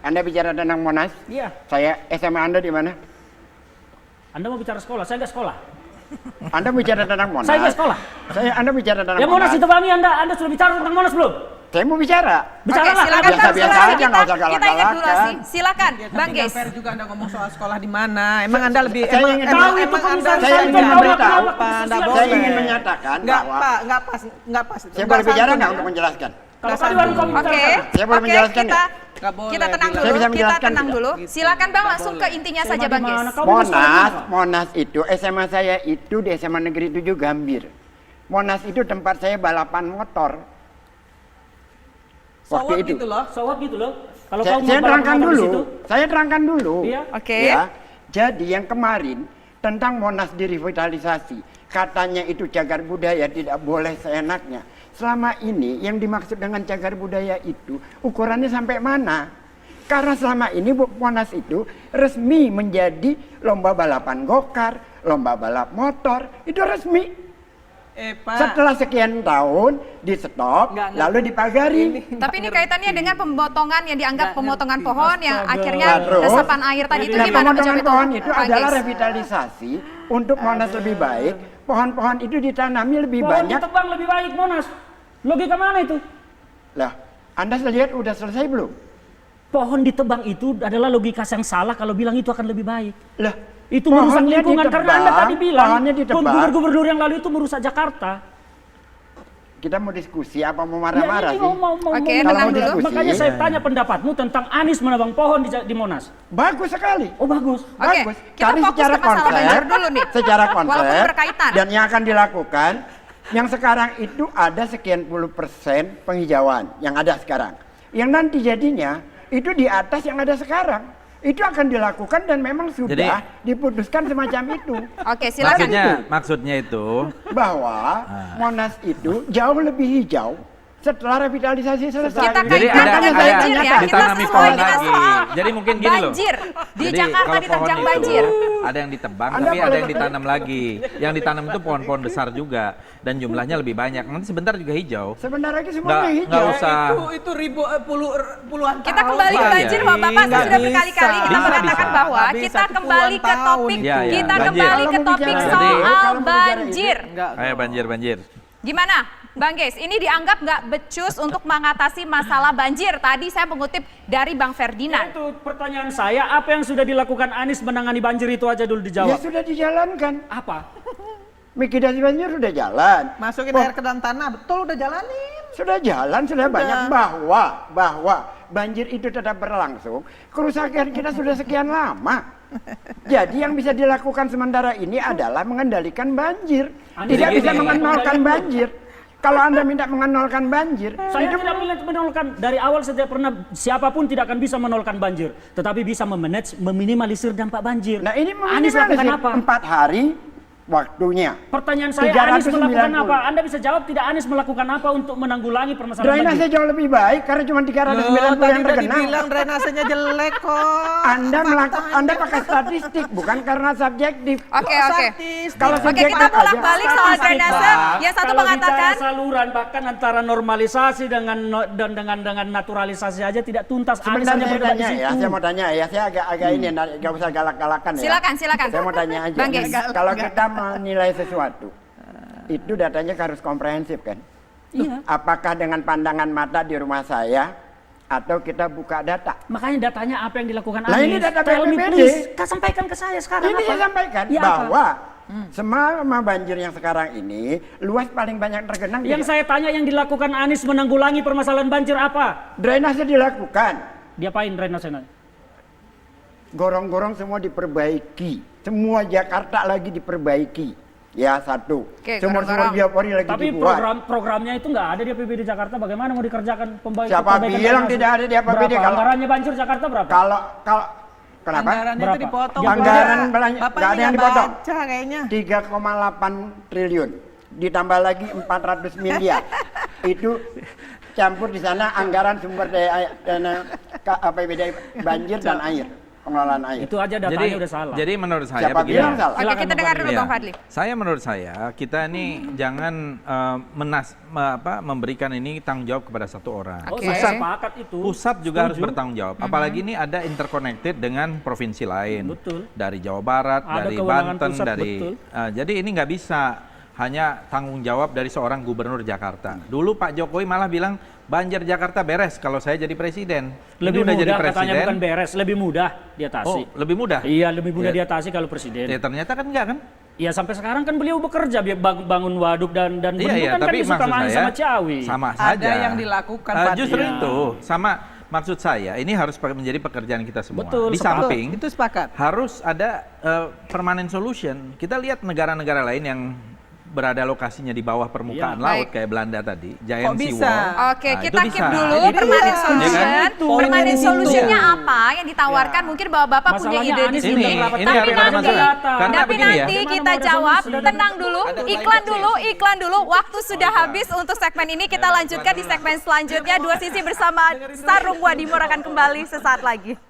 Anda bicara tentang Monas? Iya. Saya SMA Anda di mana? Anda mau bicara sekolah, saya nggak sekolah. Anda bicara tentang Monas? Saya nggak sekolah. Anda bicara tentang Ya Monas ditebangi Anda sudah bicara tentang Monas belum? Saya mau bicara. Bicara lah. Silakan Bang, biasa silakan. aja, nggak usah Kita ingat dulu galak-galakan. sih. Silakan, Bang Ges. Fair juga Anda ngomong soal sekolah di mana. Emang Anda lebih Saya ingin tahu itu komisaris saya ingin memberitahu. Anda Saya boleh. ingin menyatakan Enggak, bahwa Pak, enggak pas. saya boleh bicara nggak untuk menjelaskan? Kalau tadi baru kamu Oke. bicara. Saya boleh menjelaskan kita Nggak boleh, kita tenang Bila. dulu. Saya bisa Kita menjelaskan tenang tidak? dulu. Silakan Bang langsung ke intinya Saya saja mau Bang di Ges. mana? Kamu di sekolah Monas, apa? Monas itu SMA saya itu di SMA Negeri 7 Gambir. Monas itu tempat saya balapan motor. Waktu Sowot itu. gitu loh. Sowat gitu loh. Kalau Saya kamu mau terangkan balapan motor di dulu. situ, Saya terangkan dulu. Iya. Oke. Ya. Jadi yang kemarin tentang Monas direvitalisasi, katanya itu cagar budaya tidak boleh seenaknya. Selama ini yang dimaksud dengan cagar budaya itu ukurannya sampai mana? Karena selama ini Monas itu resmi menjadi lomba balapan gokar, lomba balap motor, itu resmi. Pak. Setelah sekian tahun di stop, Nggak ngerti. lalu dipagari. Tapi ini kaitannya dengan pemotongan yang dianggap pemotongan pohon yang Astaga. akhirnya Terus, resapan air tadi itu Nah, gimana pemotongan menjawab pohon itu Bang adalah Ges? revitalisasi untuk Monas lebih baik. Pohon-pohon itu ditanami lebih pohon banyak. ditebang lebih baik Monas. Logika mana itu? Lah, Anda lihat udah selesai belum? Pohon ditebang itu adalah logika yang salah kalau bilang itu akan lebih baik. Lah, Itu merusak pohonnya lingkungan karena ditebang, Anda tadi bilang pohonnya ditebang. gubernur yang lalu itu merusak Jakarta. Kita mau diskusi apa mau Ya, marah-marah ini sih? Oke, Kalau tenang mau dulu. diskusi, Makanya saya tanya pendapatmu tentang Anies menebang pohon di Monas. bagus sekali. Oh bagus. Oke, Bagus. kita Tapi fokus secara ke masalah konsep, banjir dulu nih. secara Walaupun konsep, berkaitan. dan yang akan dilakukan, yang sekarang itu ada sekian puluh persen penghijauan yang ada sekarang. Yang nanti jadinya itu di atas yang ada sekarang. Itu akan dilakukan dan memang sudah diputuskan semacam itu. Oke, silakan. Maksudnya itu Bahwa Monas itu jauh lebih hijau setelah revitalisasi selesai. Kita jadi kaitkan ada dengan banjir ya. Kita ditanami sesuai pohon dengan lagi. soal Jadi mungkin gini loh. banjir. Di Jadi Jakarta kalau pohon diterjang itu banjir. ada yang ditebang Anda tapi ada boleh yang ditanam lagi. Yang ditanam itu pohon-pohon besar juga dan jumlahnya lebih banyak. Nanti sebentar juga hijau. Sebentar lagi semuanya Nggak hijau. usah. Itu puluhan tahun. Kita kembali ke Pak. banjir, Bapak. Saya Nggak sudah bisa. berkali-kali kita Bisa, mengatakan bisa. bahwa Nggak bisa, kita itu kembali ke puluhan tahun topik, itu. Iya, iya, kita banjir. kembali ke Kalau topik bicara- soal kalau bicara banjir. Enggak. Ayo banjir. Gimana, Bang Ges? Ini dianggap nggak becus untuk mengatasi masalah banjir. Tadi saya mengutip dari Bang Ya, Ferdinand. itu pertanyaan saya, apa yang sudah dilakukan Anies menangani banjir itu aja dulu Ya dijawab. sudah dijalankan. Apa? Mitigasi banjir sudah jalan. Masukin Oh, air ke dalam tanah, betul udah jalanin. Sudah jalan, sudah banyak bahwa banjir itu tetap berlangsung. Kerusakan kita sudah sekian lama. Jadi yang bisa dilakukan sementara ini adalah mengendalikan banjir. Anies Tidak gini, bisa mengenolkan banjir. Kalau Anda minta mengenolkan banjir, Saya tidak menolkan, dari awal saya tidak pernah, siapapun tidak akan bisa menolkan banjir. Tetapi bisa meminimalisir dampak banjir. nah ini Anies lakukan apa? 4 hari waktunya. Pertanyaan saya, Anies 390. melakukan apa? Anda bisa jawab tidak Anies melakukan apa untuk menanggulangi permasalahan Drainase banjir? jauh lebih baik karena cuma 390 Tadi yang udah tergenang. dibilang drainasenya jelek kok. Anda pakai statistik bukan karena subjektif. Oke. Kalau Oke, subjektif kita bolak aja. balik soal drainase. Yang satu Kalau mengatakan bicara saluran, bahkan antara normalisasi dengan naturalisasi aja tidak tuntas. Anies Sebentar hanya saya berdebat di tanya ya, situ. saya mau tanya ya, saya agak ini nggak usah galak-galakan ya. Silakan. Saya mau tanya aja. Bang Ges. Kalau kita menilai sesuatu, itu datanya harus komprehensif kan? Iya. Apakah dengan pandangan mata di rumah saya atau kita buka data? Makanya datanya apa yang dilakukan Lah, Anies? ini data Tell me BPBD. please. Sampaikan ke saya sekarang. Ini apa? saya sampaikan Iya, apa? bahwa semua banjir yang sekarang ini luas paling banyak tergenang Yang di saya tanya yang dilakukan Anies menanggulangi permasalahan banjir apa? drainase dilakukan. Diapain drainase? Gorong-gorong semua diperbaiki. Semua Jakarta lagi diperbaiki. Ya satu. Oke, Sumur-sumur gorong-gorong. biopori lagi Tapi dibuat. programnya itu nggak ada di APBD Jakarta. Bagaimana mau dikerjakan Siapa perbaikan bilang drainase? tidak ada di APBD? Berapa? Kalau- Anggarannya banjir Jakarta berapa? Kalau kenapa? Anggarannya Berapa? itu dipotong. Anggaran Bapak. belanja Bapak nggak ada ini yang nggak dipotong. baca kayaknya. 3,8 triliun. Ditambah lagi 400 miliar. Itu campur di sana anggaran sumber daya APBD banjir dan air. pengelolaan air. Itu aja datanya udah salah. Jadi menurut saya Siapa begini. bilang salah? Oke, kita dengar dulu Ya. Bang Fadli. Saya menurut saya kita ini jangan memberikan ini tanggung jawab kepada satu orang. Oh, Oke. saya sepakat itu. Pusat juga harus Setuju. bertanggung jawab. Apalagi ini ada interconnected dengan provinsi lain. Betul. Dari Jawa Barat, Ada dari kewenangan Banten, pusat, dari betul. jadi ini nggak bisa hanya tanggung jawab dari seorang gubernur Jakarta. Dulu Pak Jokowi malah bilang banjir Jakarta beres kalau saya jadi presiden. Lebih Ini udah mudah jadi katanya, presiden. bukan beres, lebih mudah diatasi. Oh, lebih mudah. Iya, lebih mudah Ya. diatasi kalau presiden. Ya, ternyata kan enggak kan? Ya sampai sekarang kan beliau bekerja bangun waduk dan Iya, bendungan iya, kan tapi di Sukamahi maksud sama saya Ciawi. sama Ada saja. yang dilakukan, Pak. Justru Iya. itu sama maksud saya ini harus menjadi pekerjaan kita semua. Betul, Di sepakat. samping Itu sepakat. harus ada permanent solution. Kita lihat negara-negara lain yang berada lokasinya di bawah permukaan Iya. laut Baik. kayak Belanda tadi, Giant Kok Sea bisa? Wall. Oke, Nah, kita itu keep bisa. dulu Itu permanent dia. solution. Iya kan? Permanent Itu. solutionnya apa yang ditawarkan? Ya. Mungkin Bapak-bapak punya Masalahnya ide di Anies sini. belum rapat ini Tapi apa yang ada nanti, masalah? Karena tapi begini ya. nanti Gimana kita mau jawab. resolusi? Tenang dulu, iklan dulu. Waktu sudah habis untuk segmen ini. Kita lanjutkan di segmen selanjutnya. Dua Sisi bersama Sarung Wadimor akan kembali sesaat lagi.